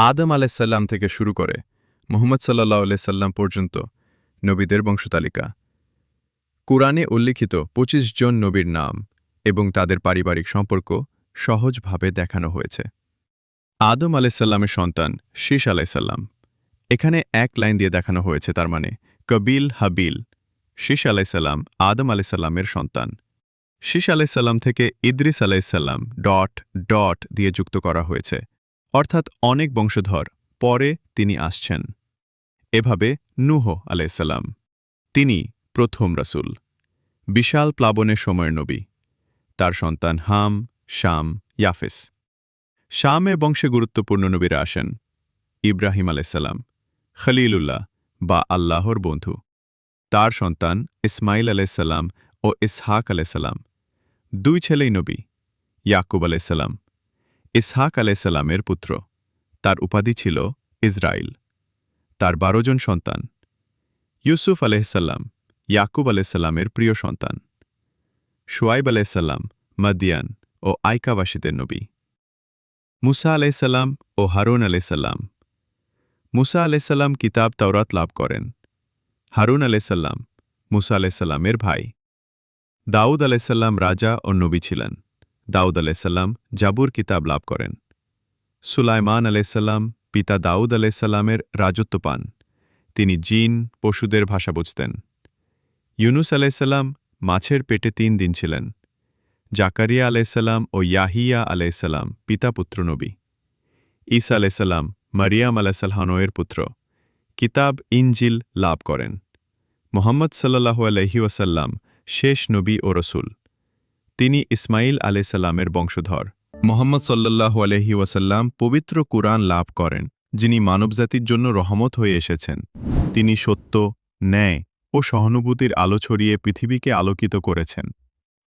আদম আলাইসাল্লাম থেকে শুরু করে মুহাম্মদ সাল্লাল্লাহু আলাইহি সাল্লাম পর্যন্ত নবীদের বংশতালিকা। কুরআনে উল্লিখিত ২৫ জন নবীর নাম এবং তাদের পারিবারিক সম্পর্ক সহজভাবে দেখানো হয়েছে। আদম আলাইসাল্লামের সন্তান শীশ আলাইসাল্লাম। এখানে এক লাইন দিয়ে দেখানো হয়েছে, তার মানে কবিল হাবিল। শীশ আলাইসাল্লাম আদম আলাইসাল্লামের সন্তান। শীশ আলাইসাল্লাম থেকে ইদ্রিস আলাইসাল্লাম দিয়ে যুক্ত করা হয়েছে, অর্থাৎ অনেক বংশধর পরে তিনি আসছেন। এভাবে নূহ আলাইসাল্লাম, তিনি প্রথম রাসূল, বিশাল প্লাবনের সময়ের নবী। তার সন্তান হাম, শাম, ইয়াফেস। শামের বংশে গুরুত্বপূর্ণ নবীরা আসেন ইব্রাহিম আলাইসাল্লাম, খলিলুল্লাহ বা আল্লাহর বন্ধু। তার সন্তান ইসমাইল আলাইসাল্লাম ও ইসহাক আলাইসাল্লাম, দুই ছেলেই নবী। ইয়াকুব আলাইসাল্লাম ইসহাক আলাইসাল্লামের পুত্র, তার উপাধি ছিল ইসরাইল। তার ১২ জন সন্তান। ইউসুফ আলাইসাল্লাম ইয়াকুব আলাইসাল্লামের প্রিয় সন্তান। শুয়াইব আলাইসাল্লাম মাদিয়ান ও আইকাবাসীদের নবী। মুসা আলাইসাল্লাম ও হারুন আলাইসাল্লাম। মুসা আলাইসাল্লাম কিতাব তাওরাত লাভ করেন। হারুন আলাইসাল্লাম মুসা আলাইসাল্লামের ভাই। দাউদ আলাইসাল্লাম রাজা ও নবী ছিলেন। দাউদ আলাইসাল্লাম জাবুর কিতাব লাভ করেন। সুলাইমান আলাইসাল্লাম পিতা দাউদ আলাইসাল্লামের রাজত্ব পান। তিনি জিন, পশুদের ভাষা বুঝতেন। ইউনুস আলাইসাল্লাম মাছের পেটে ৩ দিন ছিলেন। জাকারিয়া আলাইসাল্লাম ও ইয়াহিয়া আলাইসাল্লাম পিতা পুত্র নবী। ঈসা আলাইসাল্লাম মারিয়াম আলাইসাল্লামের পুত্র, কিতাব ইনজিল লাভ করেন। মুহাম্মদ সাল্লাল্লাহু আলাইহি ওয়াসাল্লাম শেষ নবী ও রসুল। তিনি ইসমাইল আলাইসাল্লামের বংশধর। মুহাম্মদ সাল্লাল্লাহু আলাইহি ওয়াসাল্লাম পবিত্র কুরআন লাভ করেন, যিনি মানবজাতির জন্য রহমত হয়ে এসেছেন। তিনি সত্য, ন্যায় ও সহানুভূতির আলো ছড়িয়ে পৃথিবীকে আলোকিত করেছেন।